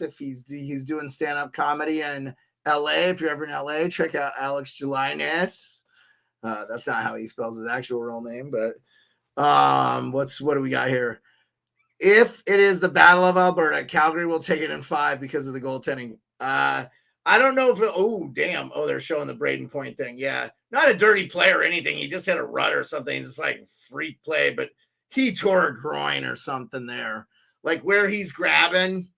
If he's doing stand-up comedy in LA. If you're ever in LA, check out Alex Julinas. That's not how he spells his actual real name, but what do we got here? If it is the Battle of Alberta, Calgary will take it in 5 because of the goaltending. I don't know if they're showing the Braden Point thing. Yeah, not a dirty play or anything. He just had a rut or something. It's like freak play, but he tore a groin or something there. Like where he's grabbing.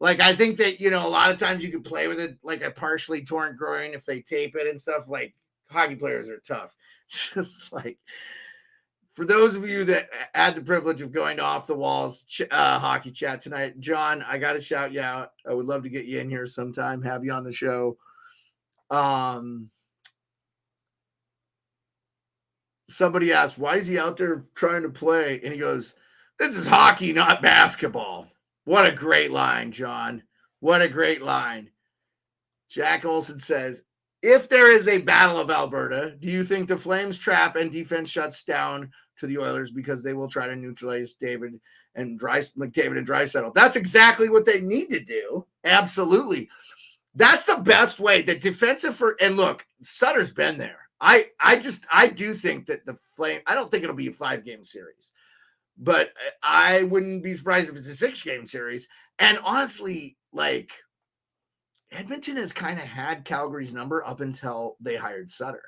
Like, I think that, you know, a lot of times you can play with it like a partially torn groin if they tape it and stuff. Like, hockey players are tough. Just like, for those of you that had the privilege of going to Off the Walls hockey chat tonight, John, I got to shout you out. I would love to get you in here sometime, have you on the show. Somebody asked, why is he out there trying to play? And he goes, this is hockey, not basketball. What a great line, John. What a great line. Jack Olson says, if there is a Battle of Alberta, do you think the Flames trap and defense shuts down to the Oilers because they will try to neutralize McDavid and Draisaitl? That's exactly what they need to do. Absolutely. That's the best way. The defensive and look, Sutter's been there. I do think that the Flame, I don't think it'll be a 5-game series, but I wouldn't be surprised if it's a 6-game series. And honestly, like, Edmonton has kind of had Calgary's number up until they hired Sutter.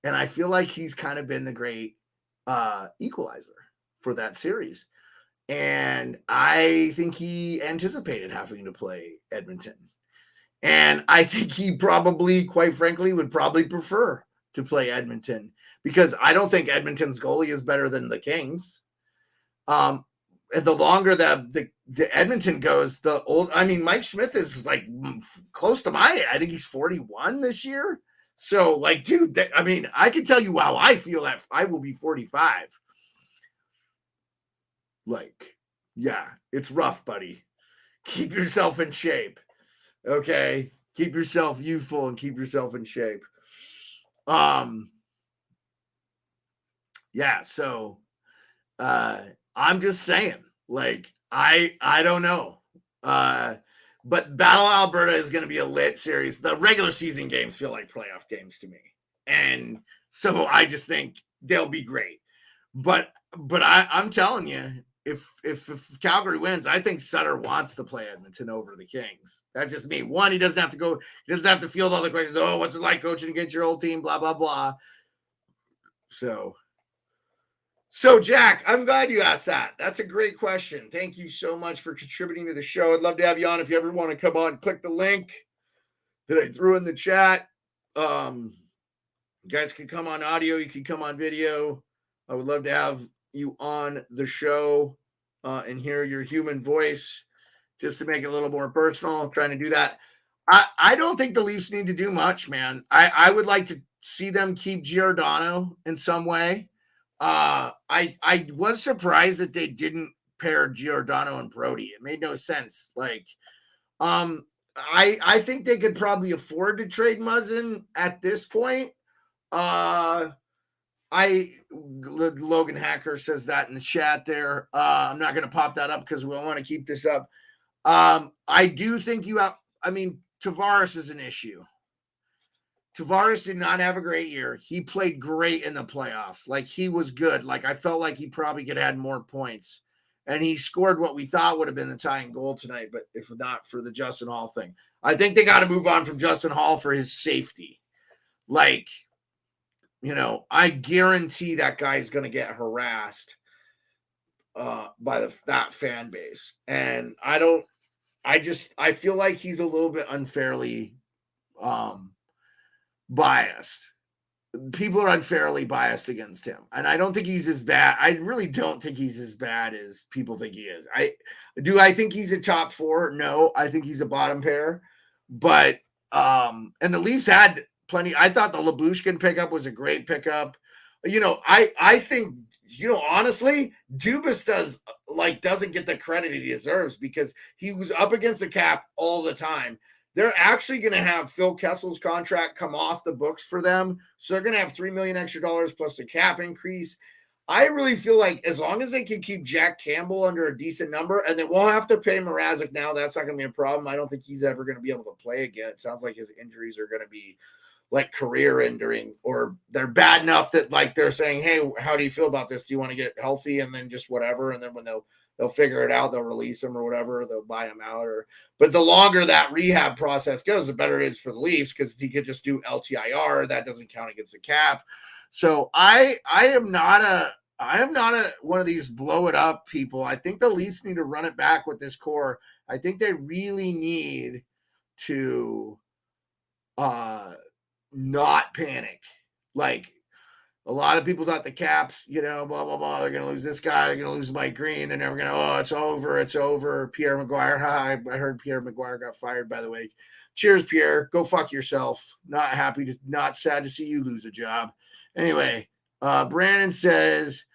And I feel like he's kind of been the great equalizer for that series. And I think he anticipated having to play Edmonton. And I think he probably, quite frankly, would probably prefer to play Edmonton because I don't think Edmonton's goalie is better than the Kings. And the longer the Edmonton goes, Mike Smith is like close to my age. I think he's 41 this year. So, like, dude, I can tell you how I feel that I will be 45. Like, yeah, it's rough, buddy. Keep yourself in shape. Okay? Keep yourself youthful and keep yourself in shape. Yeah, so I'm just saying, like, I don't know. But Battle Alberta is going to be a lit series. The regular season games feel like playoff games to me. And so I just think they'll be great. But I'm telling you, if Calgary wins, I think Sutter wants to play Edmonton over the Kings. That's just me. One, he doesn't have to go, he doesn't have to field all the questions. Oh, what's it like coaching against your old team? Blah, blah, blah. So, Jack, I'm glad you asked that. That's a great question. Thank you so much for contributing to the show. I'd love to have you on. If you ever want to come on, click the link that I threw in the chat. You guys can come on audio. You can come on video. I would love to have you on the show and hear your human voice just to make it a little more personal. I'm trying to do that. I don't think the Leafs need to do much, man. I would like to see them keep Giordano in some way. I was surprised that they didn't pair Giordano and Brody. It made no sense. Like, I think they could probably afford to trade Muzzin at this point. Logan Hacker says that in the chat there. I'm not going to pop that up because we want to keep this up. I do think Tavares is an issue. Tavares did not have a great year. He played great in the playoffs. Like, he was good. Like, I felt like he probably could add more points. And he scored what we thought would have been the tying goal tonight, but if not for the Justin Hall thing. I think they got to move on from Justin Hall for his safety. Like, I guarantee that guy's going to get harassed by that fan base. And I feel like he's a little bit unfairly biased. People are unfairly biased against him. And I don't think he's as bad. I really don't think he's as bad as people think he is. I think he's a top 4? No, I think he's a bottom pair. But and the Leafs had plenty. I thought the Labushkin pickup was a great pickup. I think, honestly, Dubas doesn't get the credit he deserves because he was up against the cap all the time. They're actually going to have Phil Kessel's contract come off the books for them. So they're going to have $3 million extra plus the cap increase. I really feel like as long as they can keep Jack Campbell under a decent number, and they won't have to pay Mrazek now, that's not going to be a problem. I don't think he's ever going to be able to play again. It sounds like his injuries are going to be like career ending, or they're bad enough that like they're saying, hey, how do you feel about this? Do you want to get healthy? And then just whatever. And then when they'll figure it out, they'll release him or whatever, they'll buy him out. But the longer that rehab process goes, the better it is for the Leafs because he could just do LTIR. That doesn't count against the cap. So I am not a one of these blow it up people. I think the Leafs need to run it back with this core. I think they really need to not panic. Like, a lot of people thought the Caps, blah, blah, blah, they're going to lose this guy, they're going to lose Mike Green, they're never going to, it's over. Pierre McGuire, I heard Pierre McGuire got fired, by the way. Cheers, Pierre. Go fuck yourself. Not sad to see you lose a job. Anyway, Brandon says,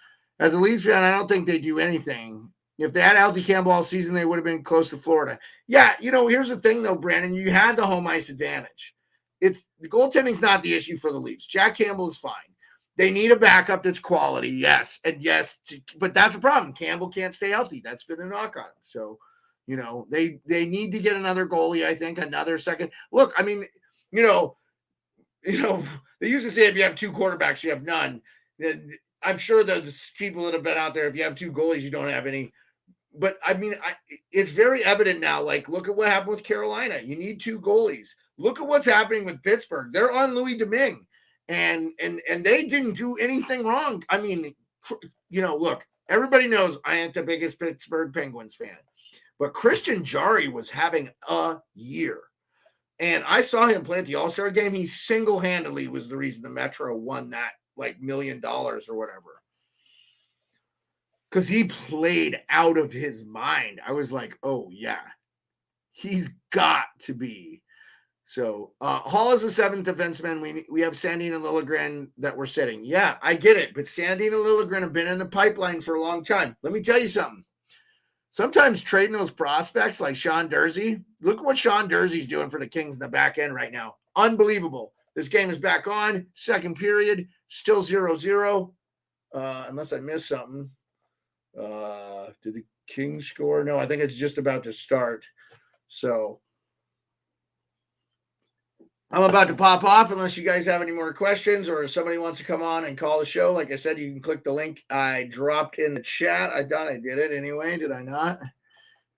as a Leafs fan, I don't think they do anything. If they had Aldi Campbell all season, they would have been close to Florida. Yeah, here's the thing, though, Brandon. You had the home ice advantage. The goaltending's not the issue for the Leafs. Jack Campbell is fine. They need a backup that's quality, yes. And yes, but that's a problem. Campbell can't stay healthy. That's been a knock on him. So, they need to get another goalie, I think, another second. Look, I mean, they used to say if you have 2 quarterbacks, you have none. I'm sure there's people that have been out there, if you have 2 goalies, you don't have any. But, I mean, it's very evident now. Like, look at what happened with Carolina. You need 2 goalies. Look at what's happening with Pittsburgh. They're on Louis Domingue. And they didn't do anything wrong. I mean, look, everybody knows I ain't the biggest Pittsburgh Penguins fan, but Christian Jarry was having a year. And I saw him play at the All-Star game. He single-handedly was the reason the Metro won that like $1 million or whatever. Because he played out of his mind. I was like, oh yeah, he's got to be So Hall is the seventh defenseman. We have Sandin and Liljegren that we're sitting. Yeah, I get it. But Sandin and Liljegren have been in the pipeline for a long time. Let me tell you something. Sometimes trading those prospects like Sean Durzi, look at what Sean Durzi's doing for the Kings in the back end right now. Unbelievable. This game is back on. Second period, still 0-0. Unless I missed something. Did the Kings score? No, I think it's just about to start. So I'm about to pop off unless you guys have any more questions or if somebody wants to come on and call the show. Like I said, you can click the link I dropped in the chat. I thought I did it anyway. Did I not?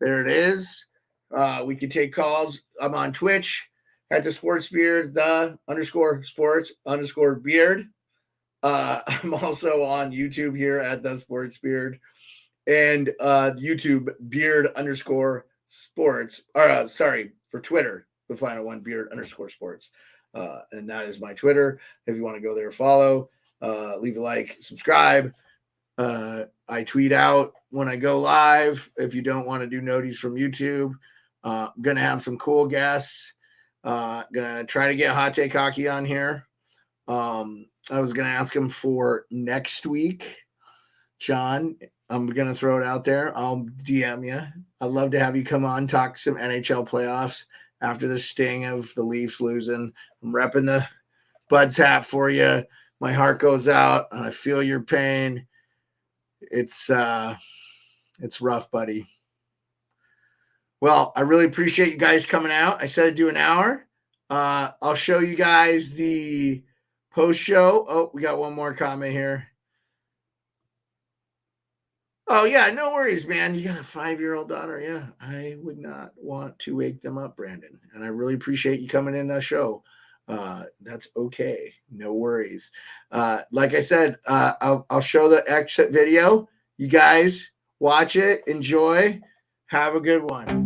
There it is. We can take calls. I'm on Twitch at the Sports Beard, _sports_beard. I'm also on YouTube here at the Sports Beard and YouTube beard_sports. For Twitter. The final one, beard_sports. And that is my Twitter. If you want to go there, follow, leave a like, subscribe. I tweet out when I go live. If you don't want to do noties from YouTube, I'm going to have some cool guests. Going to try to get Hot Take Hockey on here. I was going to ask him for next week. John, I'm going to throw it out there. I'll DM you. I'd love to have you come on, talk some NHL playoffs. After the sting of the Leafs losing, I'm repping the Buds hat for you. My heart goes out, and I feel your pain. It's rough, buddy. Well, I really appreciate you guys coming out. I said I'd do an hour. I'll show you guys the post show. Oh, we got one more comment here. Oh, yeah, no worries, man. You got a 5-year-old daughter. Yeah, I would not want to wake them up, Brandon. And I really appreciate you coming in the show. That's okay. No worries. Like I said, I'll show the exit video. You guys watch it, enjoy. Have a good one.